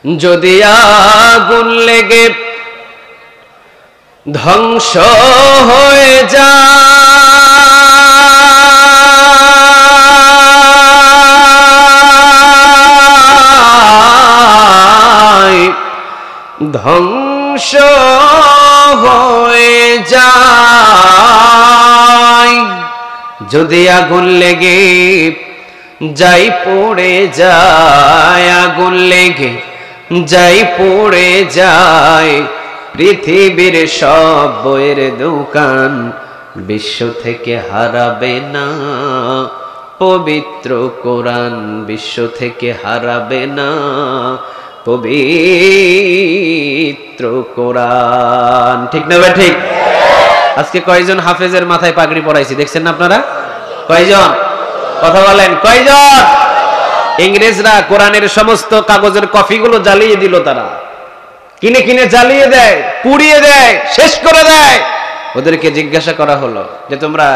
যদি আগুন লেগে ধ্বংস হয়ে যায়, ধ্বংস হয়ে যায়, যদি আগুন লেগে যাই পড়ে যায়, আগুন লেগে যাই পড়ে যায়, পৃথিবীর সব বইয়ের দোকান বিশ্ব থেকে হারাবে না পবিত্র কোরআন, বিশ্ব থেকে হারাবে না পবিত্র কোরআন। ঠিক না ভাই? ঠিক। আজকে কয়জন হাফেজের মাথায় পাগড়ি পরাইছি দেখছেন না আপনারা? কয়জন? কথা বলেন, কয়জন? ইংরেজরা কোরআনের সমস্ত কাগজের কপিগুলো জ্বালিয়ে দিল, তারা কিনে কিনে জ্বালিয়ে দেয়, পুড়িয়ে দেয়, শেষ করে দেয়। ওদেরকে জিজ্ঞাসা করা হলো যে তোমরা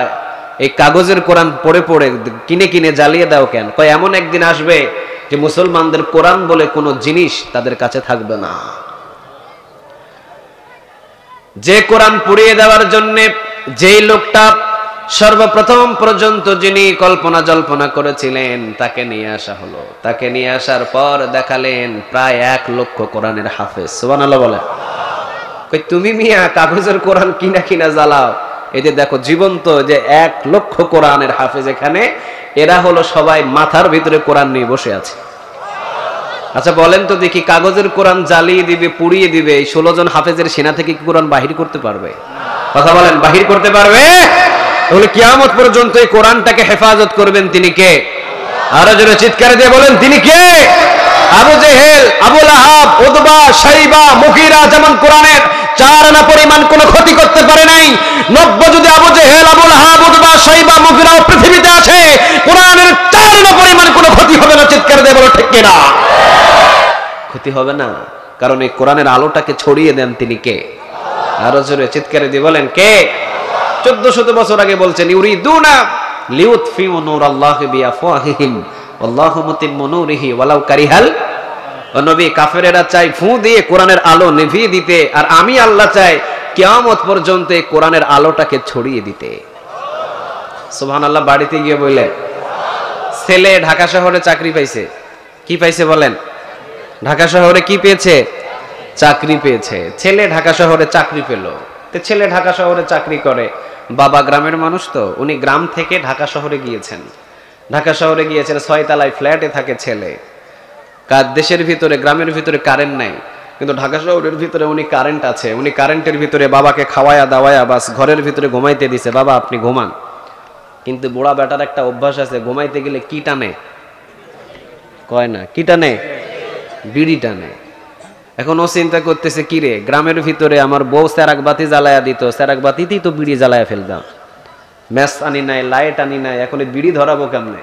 এই কাগজের কোরআন পড়ে পড়ে কিনে কিনে জ্বালিয়ে দাও কেন? কয় এমন একদিন আসবে যে মুসলমানদের কোরআন বলে কোনো জিনিস তাদের কাছে থাকবে না। যে কোরআন পুড়িয়ে দেওয়ার জন্য যেই লোকটা সর্বপ্রথম পর্যন্ত যিনি কল্পনা জল্পনা করেছিলেন তাকে নিয়ে আসা হলো। তাকে নিয়ে আসার পর দেখালেন প্রায় 1 লক্ষ কোরআনের হাফেজ। সুবহানাল্লাহ বলে। কই তুমি মিয়া কাগজের কোরআন কিনা কিনা জ্বালাও, এই যে দেখো জীবন্ত যে 1 লক্ষ কোরআনের হাফেজ এখানে, এরা হলো সবাই মাথার ভিতরে কোরআন নিয়ে বসে আছে। আচ্ছা বলেন তো দেখি, কাগজের কোরআন জ্বালিয়ে দিবে, পুড়িয়ে দিবে, এই 16 জন হাফেজের সেনা থেকে কি কোরআন বাহির করতে পারবে? কথা বলেন, বাহির করতে পারবে? তাহলে কিয়ামত পর্যন্ত এই কোরআনটাকে হেফাজত করবেন তিনি কে? আরো জোরে চিৎকার দিয়ে বলেন, তিনি কে? আবু জেহেল, আবু লাহাব, উতবা, শাইবা, মুগীরা যেমন কোরআনের 4 আনা পরিমাণ কোনো ক্ষতি করতে পারে নাই, 90 যদি আবু জেহেল, আবু লাহাব, উতবা, শাইবা, মুগীরাও পৃথিবীতে আছে, কোরআনের 4 আনা পরিমাণ কোনো ক্ষতি হবে না। চিৎকার দিয়ে বলো ঠিক কিনা? ক্ষতি হবে না, কারণ এই কোরআনের আলোটাকে ছড়িয়ে দেন তিনি কে? আরো জোরে চিৎকার দিয়ে বলেন, কে? 1400 বছর আগে বলছেন, ইউরিদুনা লিউতফিউ নূরাল্লাহি বিআফওয়াহিহিম ওয়াল্লাহু মুতিম্মু নূরিহি ওয়ালাউ কারিহাল। ও নবী, কাফেরেরা চাই ফু দিয়ে কোরআনের আলো নিভিয়ে দিতে, আর আমি আল্লাহ চাই কিয়ামত পর্যন্ত এই কোরআনের আলোটাকে ছড়িয়ে দিতে। সুবহানাল্লাহ। বাড়িতে গিয়ে বললেন, ছেলে ঢাকা শহরে চাকরি পাইছে। কি পাইছে বলেন? ঢাকা শহরে কি পেয়েছে? চাকরি পেয়েছে। ছেলে ঢাকা শহরে চাকরি পেল। তো ছেলে ঢাকা শহরে চাকরি করে, বাবা গ্রামের মানুষ, তো উনি গ্রাম থেকে ঢাকা শহরে গিয়েছেন। ঢাকা শহরে গিয়েছেন, 6 তলায় ফ্ল্যাটে থাকে ছেলে। দেশের ভিতরে, গ্রামের ভিতরে কারেন্ট নাই, কিন্তু ঢাকা শহরের ভিতরে উনি কারেন্ট আছে। উনি কারেন্টের ভিতরে বাবাকে খাওয়ায়া দাওয়ায়া বাস ঘরের ভিতরে ঘুমাইতে দিছে, বাবা আপনি ঘুমান। কিন্তু বুড়া বেটার একটা অভ্যাস আছে, ঘুমাইতে গেলে কি টানে? কয় না, কি টানে? বিড়ি টানে। এখন ও চিন্তা করতেছে, কি রে, গ্রামের ভিতরে আমার বউ সেরাক বাতি জ্বালায়া দিত, সেরাক বাতিতেই তো বিড়ি জ্বালায়া ফেলতাম, ম্যাচ আনি নাই, লাইট আনি নাই, এখন বিড়ি ধরাবো কেমনে?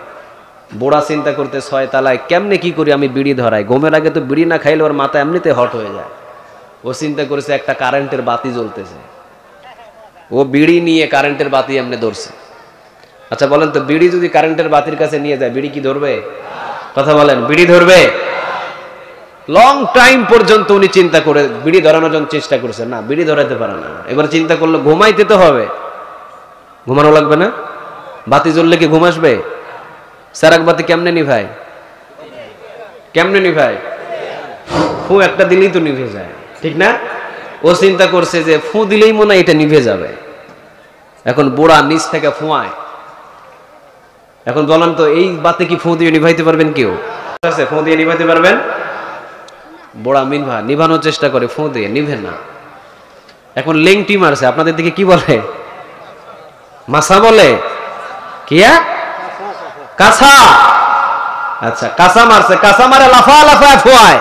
বুড়া চিন্তা করতে 6 তলায় কেমনে কি করি আমি বিড়ি ধরাই? ঘুমের আগে তো বিড়ি না খাইলে ওর মাথা এমনিতে হট হয়ে যায়। ও চিন্তা করেছে একটা কারেন্টের বাতি জ্বলতেছে, ও বিড়ি নিয়ে কারেন্টের বাতি এমনি ধরছে। আচ্ছা বলেন তো, বিড়ি যদি কারেন্টের বাতির কাছে নিয়ে যায়, বিড়ি কি ধরবে? কথা বলেন, বিড়ি ধরবে? লং টাইম পর্যন্ত উনি চিন্তা করে বিড়ি ধরানোর জন্য চেষ্টা করছে, না বিড়ি ধরাতে পারে না। এবার চিন্তা করলো ঘুমাইতে তো হবে, ঘুমানো লাগবে না? বাতি জ্বললে কি ঘুম আসবে? সারাক বাতি কেমনে নিভাই? কেমনে নিভাই? ফু একটা দিলেই তো নিভে যায়, ঠিক না? ও চিন্তা করছে যে ফু দিলেই মনে হয় এটা নিভে যাবে। এখন বুড়া নিচ থেকে ফুয়ায়। এখন বলেন তো, এই বাতি কি ফু দিয়ে নিভাইতে পারবেন কেউ? ফু দিয়ে নিভাইতে পারবেন? বুড়া নিভানোর চেষ্টা করে, ফু দিয়ে নিভে না। এখন লেংটি মারছে, আপনাদের দিকে কি বলে? মাসা বলে? কিয়া? কাঁচা। আচ্ছা, কাঁচা মারছে, কাঁচা মারে লাফা লাফায় ফুয়ায়।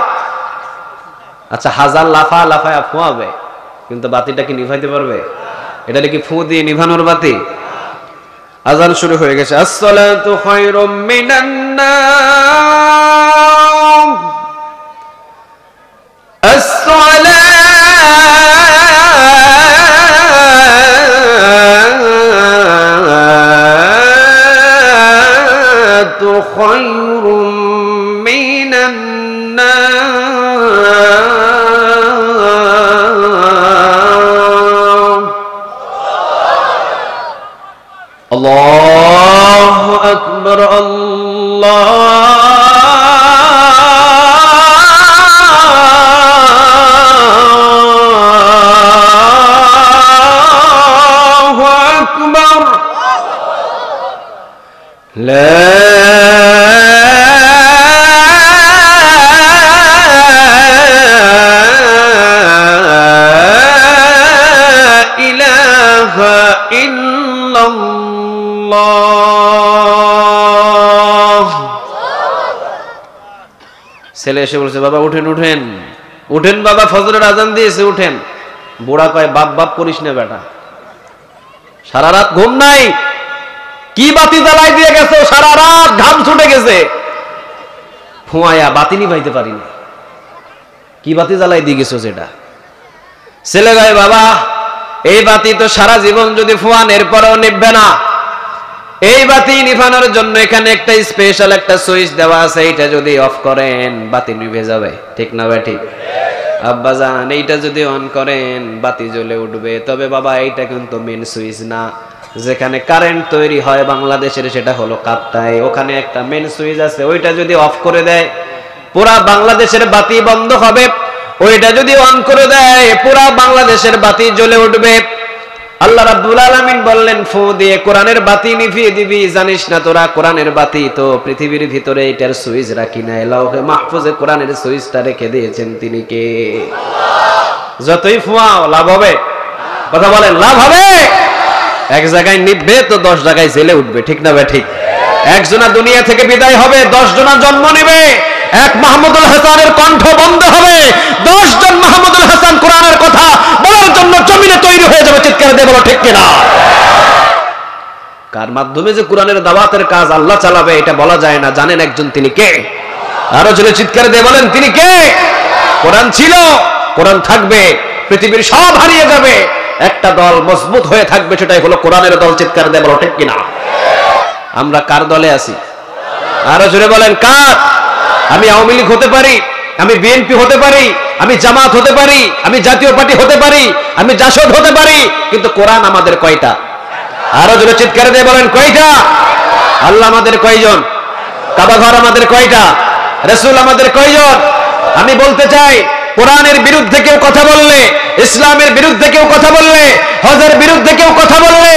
আচ্ছা, হাজার লাফা লাফায় ফুয়াবে, কিন্তু বাতিটা কি নিভাইতে পারবে? এটা কি ফু দিয়ে নিভানোর বাতি? আজান শুরু হয়ে গেছে। আসসালাতু খায়রুম মিনান নাম, আসসালাতু খায়রুম মিনান নাম। আল্লাহু আকবার, আল্লাহু আকবার, লা ছেলে এসে বলছে, বাবা উঠেন উঠেন উঠেন বাবা, ফজরের আজান দিয়েছে উঠেন। বুড়া কয়, বাপ বাপ করিস না বেটা, সারা রাত ঘুম নাই, কি বাতি জ্বালাই দিয়ে গেছো, সারা রাত ঘাম ছুটে গেছে, ফুয়ায়া বাতি নিভাইতে পারিনি, কি বাতি জ্বালাই দিয়ে গেছো সেটা? ছেলে কয়, বাবা এই বাতি তো সারা জীবন যদি ফুয়ান এরপরেও নিভবে না, এই বাতি নিভানোর জন্য এখানে একটা স্পেশাল একটা সুইচ দেওয়া আছে, এইটা যদি অফ করেন বাতি নিভে যাবে, ঠিক না ভাই? ঠিক। আব্বাজান এইটা যদি অন করেন বাতি জ্বলে উঠবে, তবে বাবা এইটা কিন্তু মেন সুইচ না, যেখানে কারেন্ট তৈরি হয় বাংলাদেশের সেটা হলো কাপ্তায়, ওখানে একটা মেন সুইচ আছে, ওইটা যদি অফ করে দেয় পুরা বাংলাদেশের বাতি বন্ধ হবে, ওইটা যদি অন করে দেয় পুরা বাংলাদেশের বাতি জ্বলে উঠবে। আল্লাহ রাব্বুল আলামিন বললেন, ফু দিয়ে কোরআনের বাতি নিভিয়ে দিবি, জানিস না তোরা কোরআনের বাতি তো পৃথিবীর ভিতরে এটার সুইচ রাখি নাই, লাউহে মাহফুজে কোরআনের সুইচটা রেখে দিয়েছেন, তিনি কে? যতই ফুয়াও লাভ হবে? কথা বলেন, লাভ হবে? এক জায়গায় নিভবে তো 10 জায়গায় জ্বলে উঠবে, ঠিক না ভাই? ঠিক। একজনা দুনিয়া থেকে বিদায় হবে, 10 জনা জন্ম নেবে, এক মাহমুদুল হাসানের কণ্ঠ বন্ধ হবে, 10 জন মাহমুদুল হাসান কোরআনের কথা বলার জন্য জমিনে তৈরি হয়ে যাবে, চিৎকার দিয়ে বলো ঠিক কিনা? কার মাধ্যমে যে কোরআনের দাওয়াতের কাজ আল্লাহ চালাবে এটা বলা যায় না, জানেন একজন, তিনি কে? আরো জোরে চিৎকার দিয়ে বলেন, তিনি কে? কোরআন ছিল, কোরআন থাকবে, পৃথিবীর সব হারিয়ে যাবে, একটা দল মজবুত হয়ে থাকবে, সেটাই হলো কোরআনের দল, চিৎকার দিয়ে বলো ঠিক কিনা? আমরা কার দলে আছি? আরো জোরে বলেন, কার? আমি আওয়ামী লীগ হতে পারি, আমি বিএনপি হতে পারি, আমি জামাত হতে পারি, আমি জাতীয় পার্টি হতে পারি, আমি জাসদ হতে পারি, কিন্তু কোরআন আমাদের কয়টা? আরো জোরে চিৎকার দিয়ে বলেন, কয়টা? আল্লাহ আমাদের কয়জন? কাবা ঘর আমাদের কয়টা? রাসূল আমাদের কয়জন? আমি বলতে চাই, কোরআনের বিরুদ্ধে কেউ কথা বললে, ইসলামের বিরুদ্ধে কেউ কথা বললে, হজের বিরুদ্ধে কেউ কথা বললে,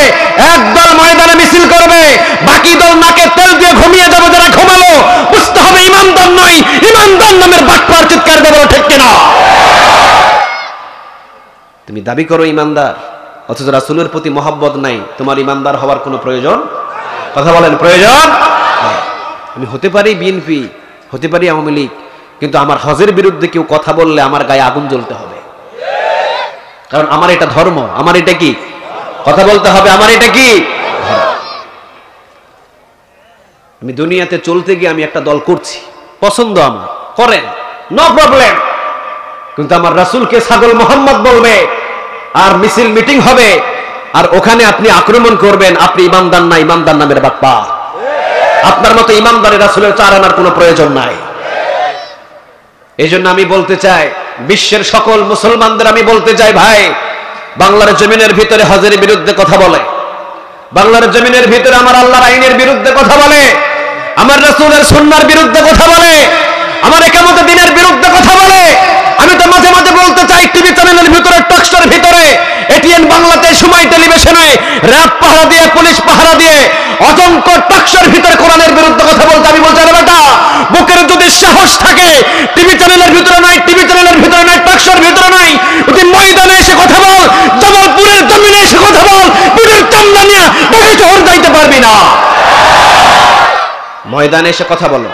একদল ময়দানে মিছিল করবে, বাকি দল নাকে তেল দিয়ে ঘুমিয়ে যাবে, যারা ঘুমালো বুঝতে হবে ইমানদার নয়, ইমানদার নামের বাটপার, চিৎকার দিয়ে বলো ঠিক কিনা? তুমি দাবি করো ইমানদার, অথচ রাসূলের প্রতি মহব্বত নাই, তোমার ইমানদার হওয়ার কোনো প্রয়োজন? কথা বলেন, প্রয়োজন? আমি হতে পারি বিএনপি, হতে পারি আওয়ামী লীগ, কিন্তু আমার হজের বিরুদ্ধে কেউ কথা বললে আমার গায়ে আগুন জ্বলতে হবে, কারণ আমার এটা ধর্ম, আমার এটা কি? কথা বলতে হবে, আমার এটা কি? আমি দুনিয়াতে চলতে গিয়ে আমি একটা দল করছি, পছন্দ আমার, করেন, নো প্রবলেম, কিন্তু আমার রাসূলকে ছাগল মোহাম্মদ বলবে, আর মিছিল মিটিং হবে, আর ওখানে আপনি আক্রমণ করবেন, আপনি ইমানদার না, ইমানদার নামের বাপ্পা। আপনার মতো ইমানদারে রাসূলের চার আনার কোনো প্রয়োজন নাই। এই জন্য আমি বলতে চাই, বিশ্বের সকল মুসলমানদের আমি বলতে চাই, ভাই, বাংলার জমিনের ভিতরে হজের বিরুদ্ধে কথা বলে, বাংলার জমিনের ভিতরে আমার আল্লাহর আইনের বিরুদ্ধে কথা বলে, আমার রাসূলের সুন্নাহর বিরুদ্ধে কথা বলে, আমার একামতে দ্বীনের বিরুদ্ধে কথা বলে, আমি তো মাঝে মাঝে বলতে চাই, টিভি চ্যানেলের ভিতরে, টকশোর ভিতরে, এটিএন বাংলাতে, সময় টেলিভিশনে র‍্যাব পাহারা দিয়ে, পুলিশ পাহারা দিয়ে, অজংখ্য টকশোর ভিতরে কোরআনের বিরুদ্ধে কথা বলতে, আমি বলছি, আরে বেটা, বুকের যদি সাহস থাকে, টিভি চ্যানেলের ভিতরে নয়, টিভি চ্যানেলের ভিতরে নয়, টকশোর ভিতরে নয়, তুই ময়দানে এসে কথা বল, জামালপুরের জমিনে এসে কথা বল, বুকের চামড়া নিয়ে ঢাকা শহর যাইতে পারবি না, ময়দানে এসে কথা বলো।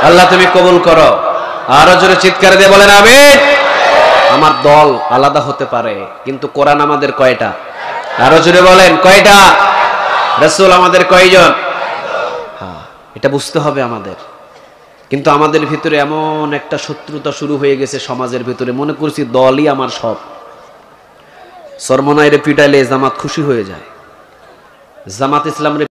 আল্লাহ তুমি কবুল করো। আরো জোরে চিৎকার দিয়ে বলেন আমিন। আমার দল আলাদা হতে পারে, কিন্তু কোরআন আমাদের কয়টা? আরো জোরে বলেন, কয়টা? রাসূল আমাদের কয়জন? হ্যাঁ, এটা বুঝতে হবে আমাদের। কিন্তু আমাদের ভিতরে এমন একটা শত্রুতা শুরু হয়ে গেছে সমাজের ভিতরে, মনে করছি দলই আমার সব। সরমনাইরে পিটাইলে জামাত খুশি হয়ে যায়, জামাত ইসলামের